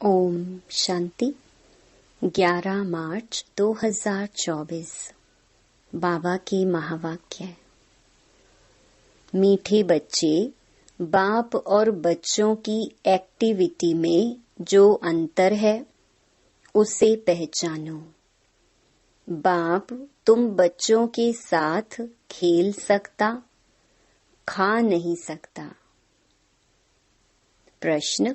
ओम शांति। 11 मार्च 2024। बाबा की महावाक्य। मीठे बच्चे, बाप और बच्चों की एक्टिविटी में जो अंतर है उसे पहचानो। बाप तुम बच्चों के साथ खेल सकता, खा नहीं सकता। प्रश्न।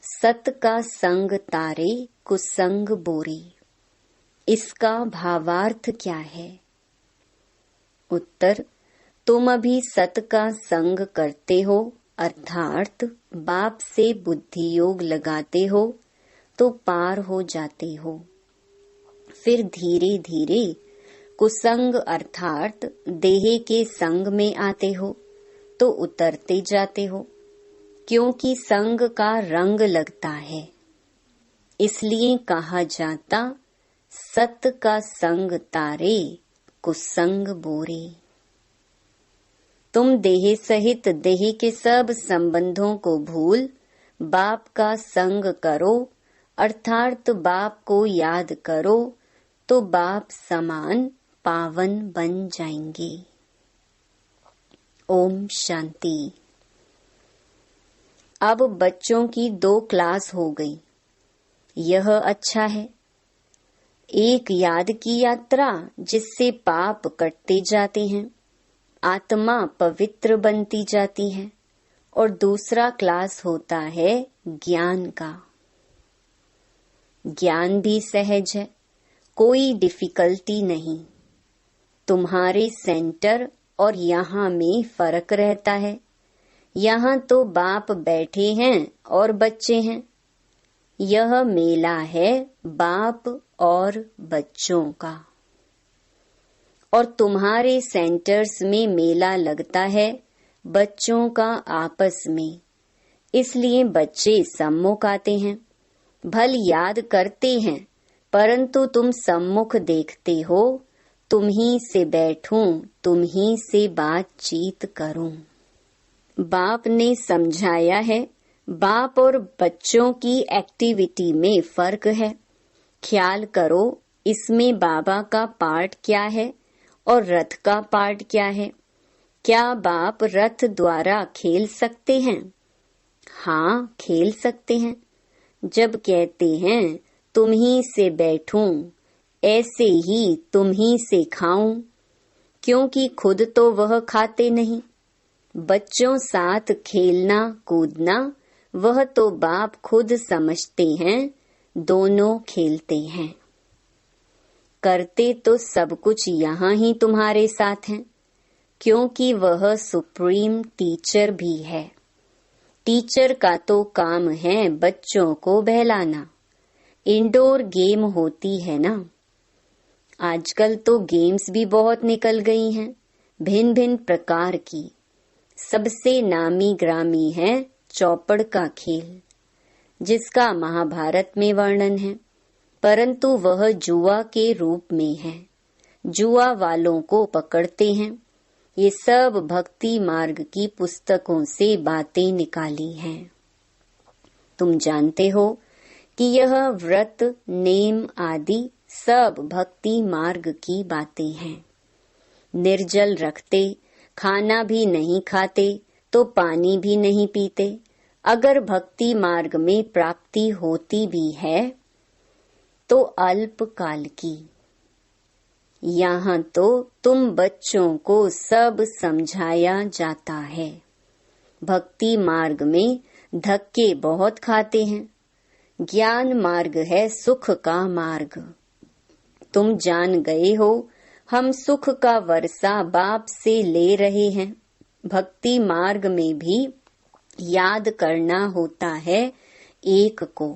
सत का संग तारे, कुसंग बोरी, इसका भावार्थ क्या है? उत्तर। तुम अभी सत का संग करते हो, अर्थात बाप से बुद्धि योग लगाते हो तो पार हो जाते हो। फिर धीरे धीरे कुसंग अर्थात देह के संग में आते हो तो उतरते जाते हो, क्योंकि संग का रंग लगता है। इसलिए कहा जाता सत का संग तारे, कुसंग बोरे। तुम देह सहित देह के सब संबंधों को भूल बाप का संग करो, अर्थात बाप को याद करो तो बाप समान पावन बन जाएंगे। ओम शांति। अब बच्चों की 2 क्लास हो गई। यह अच्छा है। एक याद की यात्रा जिससे पाप कटते जाते हैं, आत्मा पवित्र बनती जाती है, और दूसरा क्लास होता है ज्ञान का। ज्ञान भी सहज है, कोई डिफिकल्टी नहीं। तुम्हारे सेंटर और यहाँ में फर्क रहता है। यहाँ तो बाप बैठे हैं और बच्चे हैं। यह मेला है बाप और बच्चों का। और तुम्हारे सेंटर्स में मेला लगता है बच्चों का आपस में। इसलिए बच्चे सम्मुख आते हैं, भल याद करते हैं, परंतु तुम सम्मुख देखते हो, तुम ही से बैठूं, तुम ही से बातचीत करूं। बाप ने समझाया है, बाप और बच्चों की एक्टिविटी में फर्क है। ख्याल करो इसमें बाबा का पार्ट क्या है और रथ का पार्ट क्या है। क्या बाप रथ द्वारा खेल सकते हैं? हाँ, खेल सकते हैं। जब कहते हैं तुम ही से बैठूं, ऐसे ही तुम ही से खाऊं, क्योंकि खुद तो वह खाते नहीं। बच्चों साथ खेलना कूदना वह तो बाप खुद समझते हैं, दोनों खेलते हैं। करते तो सब कुछ यहाँ ही तुम्हारे साथ हैं, क्योंकि वह सुप्रीम टीचर भी है। टीचर का तो काम है बच्चों को बहलाना। इंडोर गेम होती है ना। आजकल तो गेम्स भी बहुत निकल गई हैं, भिन्न भिन्न प्रकार की। सबसे नामी ग्रामी है चौपड़ का खेल, जिसका महाभारत में वर्णन है, परंतु वह जुआ के रूप में है। जुआ वालों को पकड़ते हैं। ये सब भक्ति मार्ग की पुस्तकों से बातें निकाली हैं। तुम जानते हो कि यह व्रत नेम आदि सब भक्ति मार्ग की बातें हैं। निर्जल रखते, खाना भी नहीं खाते तो पानी भी नहीं पीते। अगर भक्ति मार्ग में प्राप्ति होती भी है तो अल्प काल की। यहाँ तो तुम बच्चों को सब समझाया जाता है। भक्ति मार्ग में धक्के बहुत खाते हैं। ज्ञान मार्ग है सुख का मार्ग। तुम जान गए हो हम सुख का वर्षा बाप से ले रहे हैं। भक्ति मार्ग में भी याद करना होता है एक को।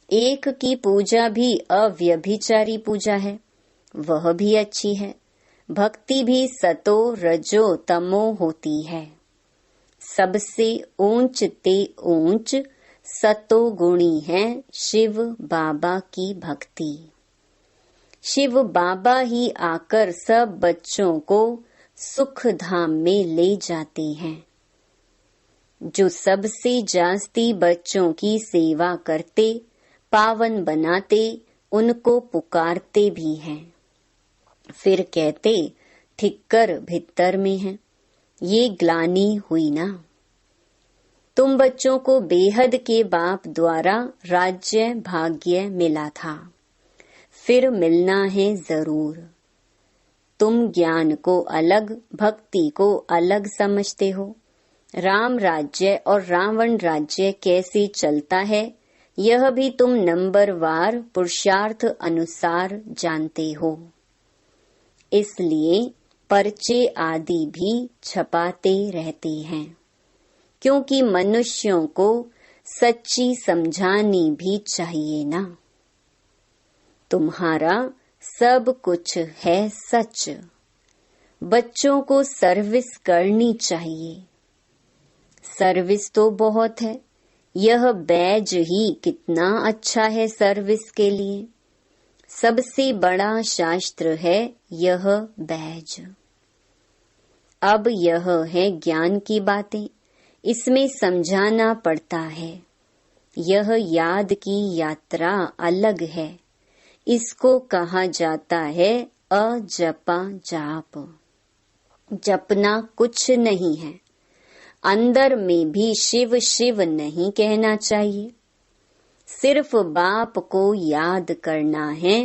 एक की पूजा भी अव्यभिचारी पूजा है, वह भी अच्छी है। भक्ति भी सतो रजो तमो होती है। सबसे ऊंच ते ऊंच सतो गुणी है शिव बाबा की भक्ति। शिव बाबा ही आकर सब बच्चों को सुख धाम में ले जाते हैं। जो सबसे जास्ती बच्चों की सेवा करते, पावन बनाते, उनको पुकारते भी हैं। फिर कहते ठिक्कर भित्तर में है, ये ग्लानि हुई ना। तुम बच्चों को बेहद के बाप द्वारा राज्य भाग्य मिला था, फिर मिलना है जरूर। तुम ज्ञान को अलग, भक्ति को अलग समझते हो। राम राज्य और रावण राज्य कैसे चलता है, यह भी तुम नंबरवार पुरुषार्थ अनुसार जानते हो। इसलिए पर्चे आदि भी छपाते रहते हैं, क्योंकि मनुष्यों को सच्ची समझानी भी चाहिए ना। तुम्हारा सब कुछ है सच, बच्चों को सर्विस करनी चाहिए। सर्विस तो बहुत है, यह बैज ही कितना अच्छा है सर्विस के लिए। सबसे बड़ा शास्त्र है यह बैज। अब यह है ज्ञान की बातें, इसमें समझाना पड़ता है। यह याद की यात्रा अलग है, इसको कहा जाता है अजपा जाप। जपना कुछ नहीं है, अंदर में भी शिव शिव नहीं कहना चाहिए। सिर्फ बाप को याद करना है,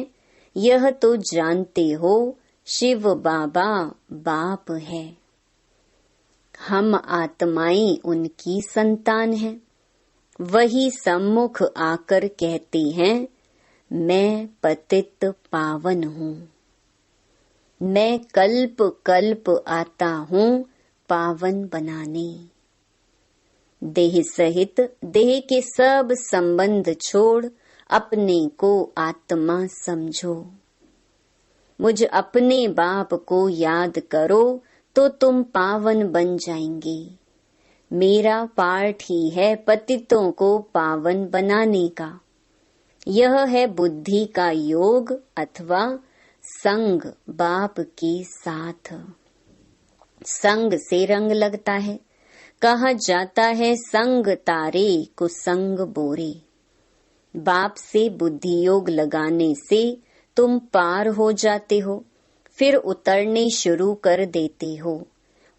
यह तो जानते हो शिव बाबा बाप है। हम आत्माएं उनकी संतान हैं। वही सम्मुख आकर कहते हैं, मैं पतित पावन हूँ। मैं कल्प कल्प आता हूँ पावन बनाने। देह सहित देह के सब संबंध छोड़ अपने को आत्मा समझो। मुझ अपने बाप को याद करो तो तुम पावन बन जाएंगे। मेरा पाठ ही है पतितों को पावन बनाने का। यह है बुद्धि का योग अथवा संग बाप के साथ। संग से रंग लगता है, कहा जाता है संग तारे कुसंग बोरे। बाप से बुद्धि योग लगाने से तुम पार हो जाते हो, फिर उतरने शुरू कर देते हो।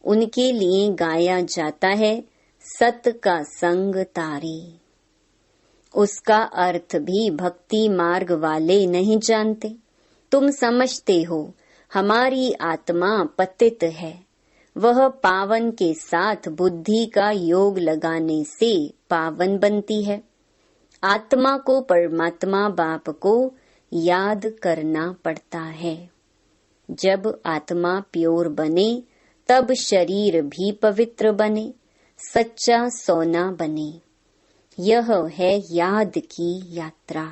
उनके लिए गाया जाता है सत का संग तारे। उसका अर्थ भी भक्ति मार्ग वाले नहीं जानते। तुम समझते हो हमारी आत्मा पतित है, वह पावन के साथ बुद्धि का योग लगाने से पावन बनती है। आत्मा को परमात्मा बाप को याद करना पड़ता है। जब आत्मा प्योर बने तब शरीर भी पवित्र बने, सच्चा सोना बने। यह है याद की यात्रा।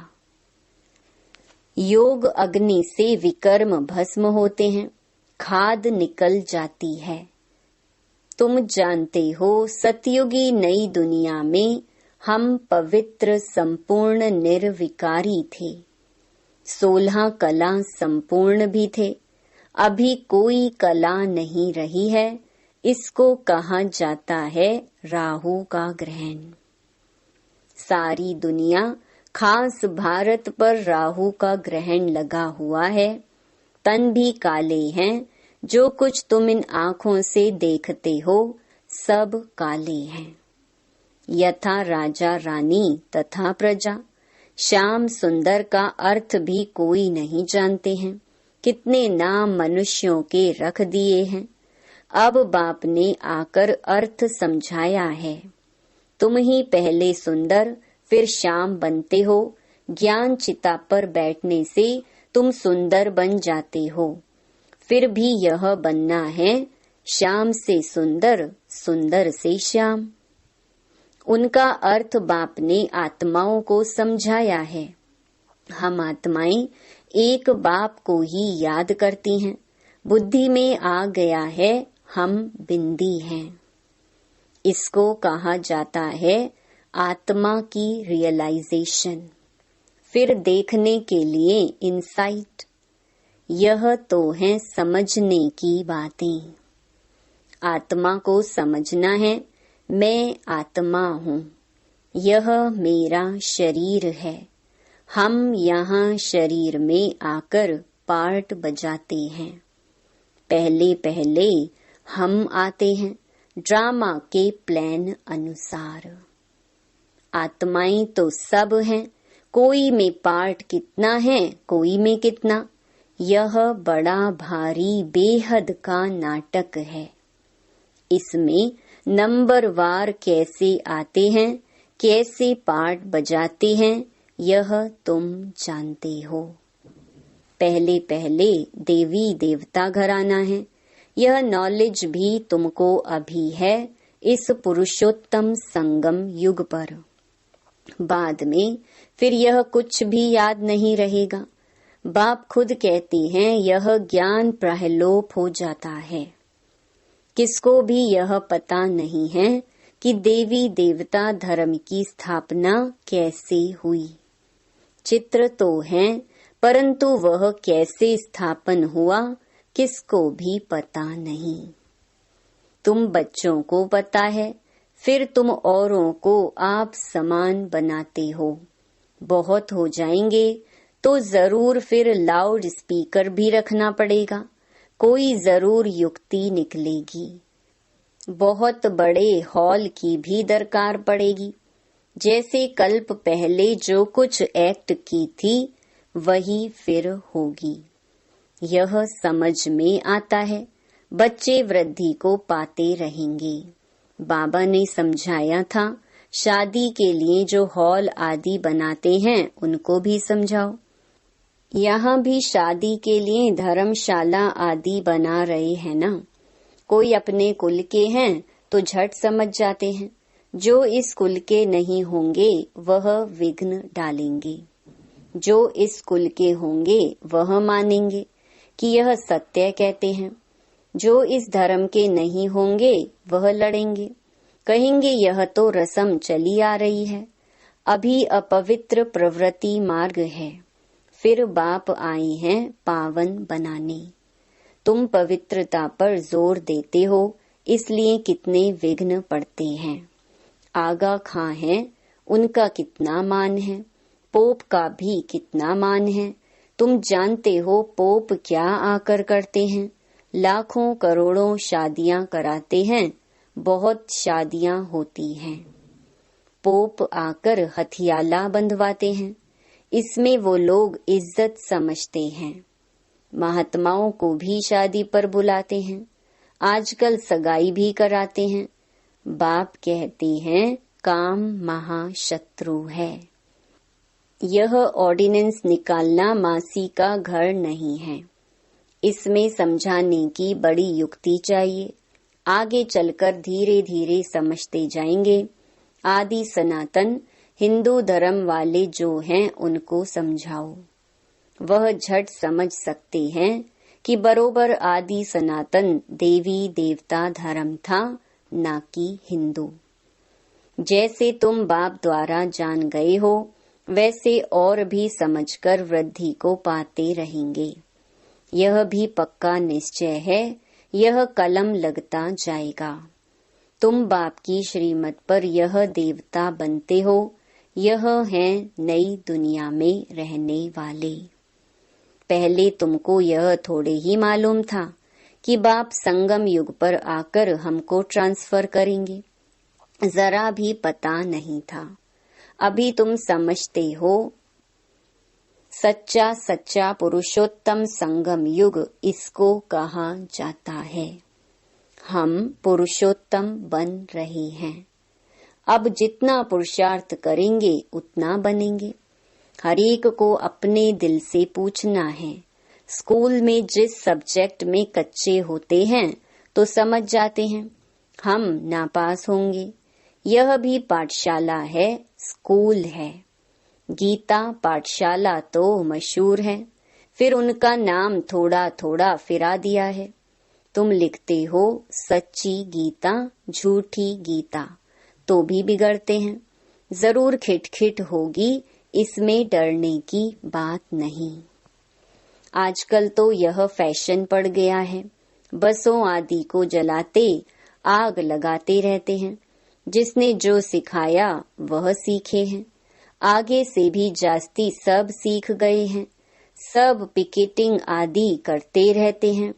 योग अग्नि से विकर्म भस्म होते हैं, खाद निकल जाती है। तुम जानते हो सतयुगी नई दुनिया में हम पवित्र संपूर्ण निर्विकारी थे। 16 कला संपूर्ण भी थे। अभी कोई कला नहीं रही है। इसको कहा जाता है राहु का ग्रहण। सारी दुनिया खास भारत पर राहु का ग्रहण लगा हुआ है। तन भी काले हैं। जो कुछ तुम इन आँखों से देखते हो सब काले हैं। यथा राजा रानी तथा प्रजा। श्याम सुंदर का अर्थ भी कोई नहीं जानते हैं। कितने नाम मनुष्यों के रख दिए हैं। अब बाप ने आकर अर्थ समझाया है। तुम ही पहले सुंदर फिर श्याम बनते हो। ज्ञान चिता पर बैठने से तुम सुंदर बन जाते हो। फिर भी यह बनना है श्याम से सुंदर, सुंदर से श्याम। उनका अर्थ बाप ने आत्माओं को समझाया है। हम आत्माएं एक बाप को ही याद करती हैं। बुद्धि में आ गया है हम बिंदी हैं। इसको कहा जाता है आत्मा की रियलाइजेशन। फिर देखने के लिए इंसाइट। यह तो है समझने की बातें। आत्मा को समझना है, मैं आत्मा हूँ, यह मेरा शरीर है। हम यहाँ शरीर में आकर पार्ट बजाते हैं। पहले पहले हम आते हैं ड्रामा के प्लान अनुसार। आत्माएं तो सब हैं, कोई में पार्ट कितना है, कोई में कितना। यह बड़ा भारी बेहद का नाटक है। इसमें नंबरवार कैसे आते हैं, कैसे पार्ट बजाते हैं, यह तुम जानते हो। पहले पहले देवी देवता घराना है, यह नॉलेज भी तुमको अभी है इस पुरुषोत्तम संगम युग पर। बाद में फिर यह कुछ भी याद नहीं रहेगा। बाप खुद कहते हैं यह ज्ञान प्रहलोप हो जाता है। किसको भी यह पता नहीं है कि देवी देवता धर्म की स्थापना कैसे हुई। चित्र तो है, परंतु वह कैसे स्थापन हुआ किसको भी पता नहीं। तुम बच्चों को पता है, फिर तुम औरों को आप समान बनाते हो। बहुत हो जाएंगे तो जरूर फिर लाउड स्पीकर भी रखना पड़ेगा, कोई जरूर युक्ति निकलेगी। बहुत बड़े हॉल की भी दरकार पड़ेगी। जैसे कल्प पहले जो कुछ एक्ट की थी वही फिर होगी। यह समझ में आता है, बच्चे वृद्धि को पाते रहेंगे। बाबा ने समझाया था, शादी के लिए जो हॉल आदि बनाते हैं उनको भी समझाओ। यहाँ भी शादी के लिए धर्मशाला आदि बना रहे हैं ना। कोई अपने कुल के हैं तो झट समझ जाते हैं, जो इस कुल के नहीं होंगे वह विघ्न डालेंगे। जो इस कुल के होंगे वह मानेंगे कि यह सत्य कहते हैं। जो इस धर्म के नहीं होंगे वह लड़ेंगे, कहेंगे यह तो रस्म चली आ रही है, अभी अपवित्र प्रवृत्ति मार्ग है। फिर बाप आए हैं पावन बनाने। तुम पवित्रता पर जोर देते हो, इसलिए कितने विघ्न पड़ते हैं। आगा खां है, उनका कितना मान है, पोप का भी कितना मान है। तुम जानते हो पोप क्या आकर करते हैं, लाखों करोड़ों शादियां कराते हैं, बहुत शादियां होती हैं। पोप आकर हथियाला बंधवाते हैं, इसमें वो लोग इज्जत समझते हैं। महात्माओं को भी शादी पर बुलाते हैं, आजकल सगाई भी कराते हैं। बाप कहते हैं काम महाशत्रु है। यह ऑर्डिनेंस निकालना मासी का घर नहीं है। इसमें समझाने की बड़ी युक्ति चाहिए। आगे चलकर धीरे धीरे समझते जाएंगे। आदि सनातन हिंदू धर्म वाले जो हैं उनको समझाओ, वह झट समझ सकते हैं कि बरोबर आदि सनातन देवी देवता धर्म था, ना कि हिंदू। जैसे तुम बाप द्वारा जान गए हो, वैसे और भी समझकर वृद्धि को पाते रहेंगे। यह भी पक्का निश्चय है, यह कलम लगता जाएगा। तुम बाप की श्रीमत पर यह देवता बनते हो, यह हैं नई दुनिया में रहने वाले। पहले तुमको यह थोड़े ही मालूम था कि बाप संगम युग पर आकर हमको ट्रांसफर करेंगे, जरा भी पता नहीं था। अभी तुम समझते हो, सच्चा सच्चा पुरुषोत्तम संगम युग इसको कहा जाता है। हम पुरुषोत्तम बन रहे हैं। अब जितना पुरुषार्थ करेंगे उतना बनेंगे। हरेक को अपने दिल से पूछना है। स्कूल में जिस सब्जेक्ट में कच्चे होते हैं तो समझ जाते हैं, हम नापास होंगे। यह भी पाठशाला है, स्कूल है। गीता पाठशाला तो मशहूर है, फिर उनका नाम थोड़ा थोड़ा फिरा दिया है। तुम लिखते हो सच्ची गीता झूठी गीता, तो भी बिगड़ते हैं। जरूर खिटखिट होगी, इसमें डरने की बात नहीं। आजकल तो यह फैशन पड़ गया है, बसों आदि को जलाते आग लगाते रहते हैं। जिसने जो सिखाया वह सीखे हैं। आगे से भी जास्ती सब सीख गए हैं। सब पिकेटिंग आदि करते रहते हैं।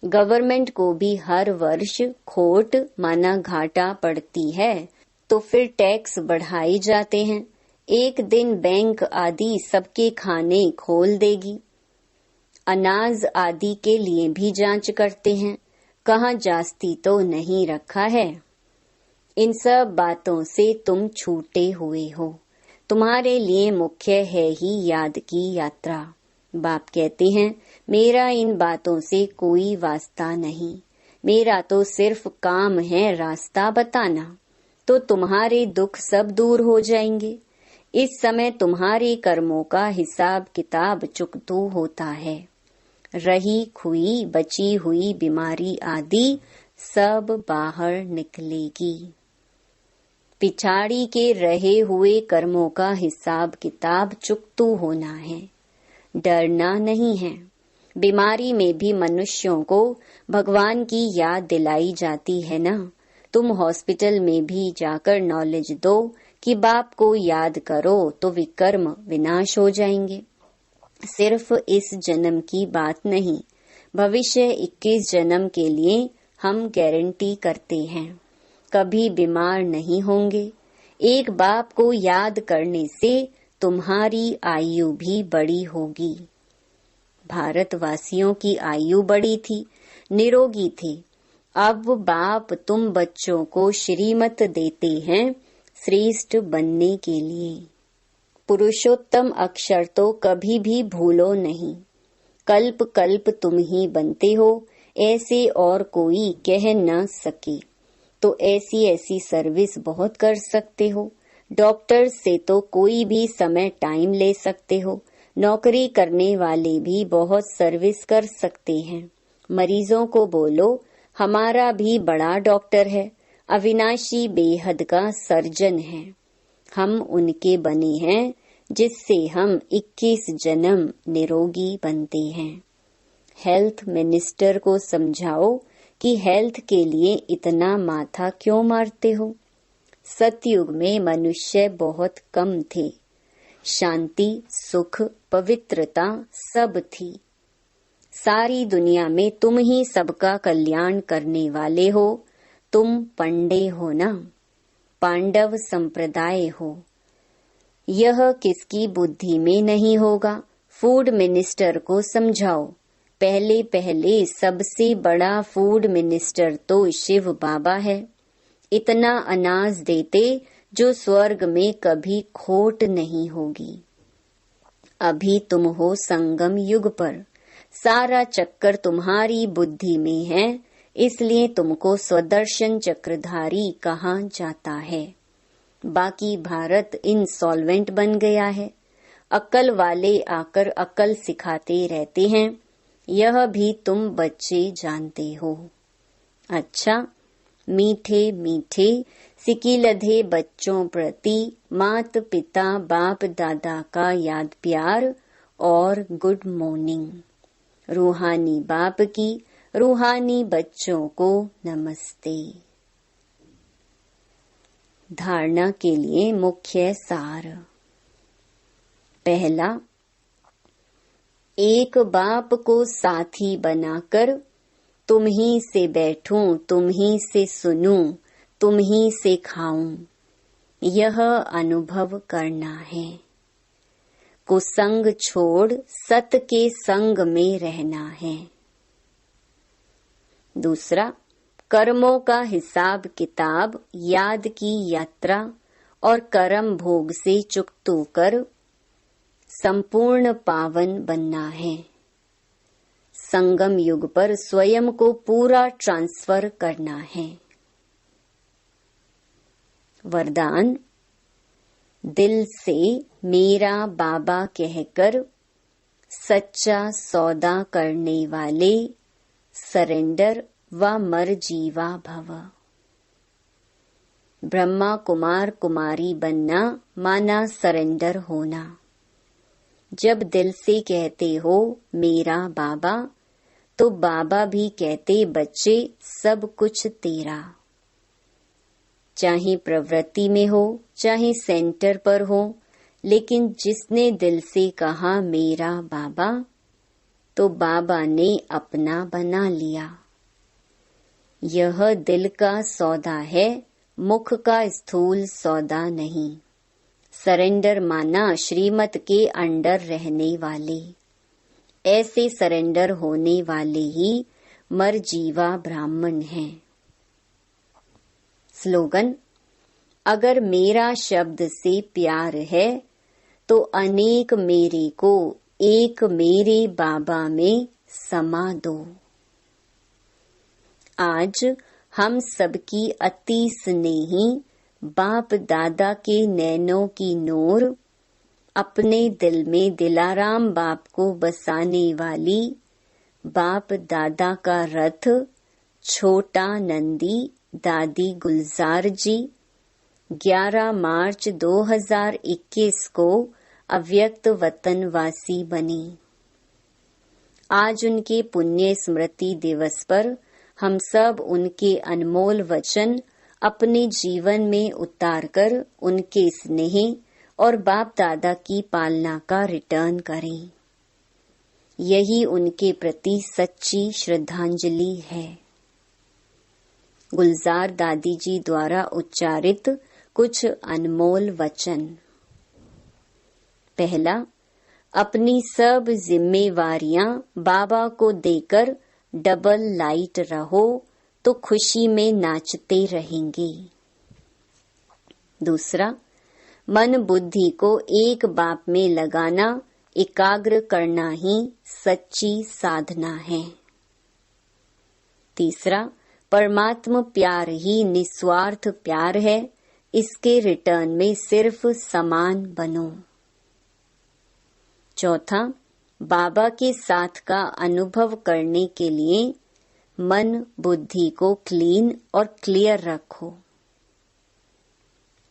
गवर्नमेंट को भी हर वर्ष खोट माना घाटा पड़ती है तो फिर टैक्स बढ़ाए जाते हैं। एक दिन बैंक आदि सबके खाने खोल देगी। अनाज आदि के लिए भी जांच करते हैं, कहाँ जास्ती तो नहीं रखा है। इन सब बातों से तुम छूटे हुए हो। तुम्हारे लिए मुख्य है ही याद की यात्रा। बाप कहते हैं, मेरा इन बातों से कोई वास्ता नहीं, मेरा तो सिर्फ काम है रास्ता बताना, तो तुम्हारे दुख सब दूर हो जाएंगे। इस समय तुम्हारे कर्मों का हिसाब किताब चुकतू होता है। रही खुई बची हुई बीमारी आदि सब बाहर निकलेगी। पिछाड़ी के रहे हुए कर्मों का हिसाब किताब चुकतू होना है, डरना नहीं है। बीमारी में भी मनुष्यों को भगवान की याद दिलाई जाती है ना। तुम हॉस्पिटल में भी जाकर नॉलेज दो कि बाप को याद करो तो विकर्म विनाश हो जाएंगे। सिर्फ इस जन्म की बात नहीं, भविष्य 21 जन्म के लिए हम गारंटी करते हैं, कभी बीमार नहीं होंगे। एक बाप को याद करने से तुम्हारी आयु भी बड़ी होगी। भारतवासियों की आयु बड़ी थी, निरोगी थी। अब बाप तुम बच्चों को श्रीमत देते हैं श्रेष्ठ बनने के लिए। पुरुषोत्तम अक्षर तो कभी भी भूलो नहीं। कल्प कल्प तुम ही बनते हो, ऐसे और कोई कह न सके। तो ऐसी ऐसी सर्विस बहुत कर सकते हो। डॉक्टर से तो कोई भी समय टाइम ले सकते हो। नौकरी करने वाले भी बहुत सर्विस कर सकते हैं। मरीजों को बोलो, हमारा भी बड़ा डॉक्टर है, अविनाशी बेहद का सर्जन है। हम उनके बने हैं जिससे हम 21 जन्म निरोगी बनते हैं। हेल्थ मिनिस्टर को समझाओ कि हेल्थ के लिए इतना माथा क्यों मारते हो। सतयुग में मनुष्य बहुत कम थे, शांति सुख पवित्रता सब थी। सारी दुनिया में तुम ही सबका कल्याण करने वाले हो। तुम पंडे हो ना, पांडव संप्रदाय हो। यह किसकी बुद्धि में नहीं होगा। फूड मिनिस्टर को समझाओ, पहले पहले सबसे बड़ा फूड मिनिस्टर तो शिव बाबा है। इतना अनाज देते जो स्वर्ग में कभी खोट नहीं होगी। अभी तुम हो संगम युग पर, सारा चक्कर तुम्हारी बुद्धि में है, इसलिए तुमको स्वदर्शन चक्रधारी कहा जाता है। बाकी भारत इंसॉल्वेंट बन गया है। अक्ल वाले आकर अक्ल सिखाते रहते हैं, यह भी तुम बच्चे जानते हो। अच्छा, मीठे मीठे सिकिलधे बच्चों प्रति मात पिता बाप दादा का याद प्यार और गुड मॉर्निंग। रूहानी बाप की रूहानी बच्चों को नमस्ते। धारणा के लिए मुख्य सार। पहला, एक बाप को साथी बनाकर तुम ही से बैठूं, तुम ही से सुनूं, तुम ही से खाऊं, यह अनुभव करना है। कुसंग छोड़ सत के संग में रहना है। दूसरा, कर्मों का हिसाब किताब याद की यात्रा और कर्म भोग से चुकतू कर संपूर्ण पावन बनना है। संगम युग पर स्वयं को पूरा ट्रांसफर करना है। वरदान, दिल से मेरा बाबा कहकर सच्चा सौदा करने वाले सरेंडर व मर जीवा भव। ब्रह्मा कुमार कुमारी बनना माना सरेंडर होना। जब दिल से कहते हो मेरा बाबा, तो बाबा भी कहते बच्चे सब कुछ तेरा। चाहे प्रवृत्ति में हो चाहे सेंटर पर हो, लेकिन जिसने दिल से कहा मेरा बाबा, तो बाबा ने अपना बना लिया। यह दिल का सौदा है, मुख का स्थूल सौदा नहीं। सरेंडर माना श्रीमत के अंडर रहने वाले। ऐसे सरेंडर होने वाले ही मरजीवा ब्राह्मण हैं। स्लोगन: अगर मेरा शब्द से प्यार है तो अनेक मेरे को एक मेरे बाबा में समा दो। आज हम सबकी अति स्नेही बाप दादा के नैनों की नूर, अपने दिल में दिलाराम बाप को बसाने वाली बाप दादा का रथ छोटा नंदी दादी गुलजार जी 11 मार्च 2021 को अव्यक्त वतनवासी बने। आज उनके पुण्य स्मृति दिवस पर हम सब उनके अनमोल वचन अपने जीवन में उतारकर उनके स्नेह और बाप दादा की पालना का रिटर्न करें। यही उनके प्रति सच्ची श्रद्धांजलि है। गुलजार दादी जी द्वारा उच्चारित कुछ अनमोल वचन। पहला, अपनी सब जिम्मेवारियां बाबा को देकर डबल लाइट रहो तो खुशी में नाचते रहेंगे। दूसरा, मन बुद्धि को एक बाप में लगाना, एकाग्र करना ही सच्ची साधना है। तीसरा, परमात्मा प्यार ही निस्वार्थ प्यार है, इसके रिटर्न में सिर्फ समान बनो। चौथा, बाबा के साथ का अनुभव करने के लिए मन बुद्धि को क्लीन और क्लियर रखो।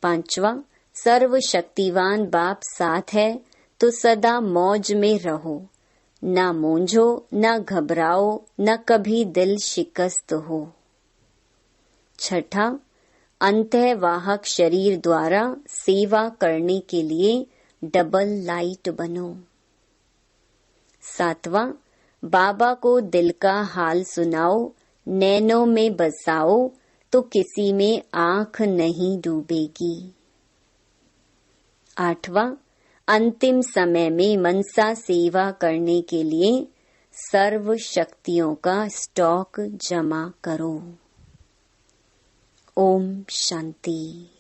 पांचवा, सर्वशक्तिवान बाप साथ है तो सदा मौज में रहो, ना मूंझो ना घबराओ, न कभी दिल शिकस्त हो। छठा, अंतःवाहक शरीर द्वारा सेवा करने के लिए डबल लाइट बनो। सातवां, बाबा को दिल का हाल सुनाओ, नैनों में बसाओ तो किसी में आंख नहीं डूबेगी। आठवां, अंतिम समय में मनसा सेवा करने के लिए सर्व शक्तियों का स्टॉक जमा करो। ओम शांति।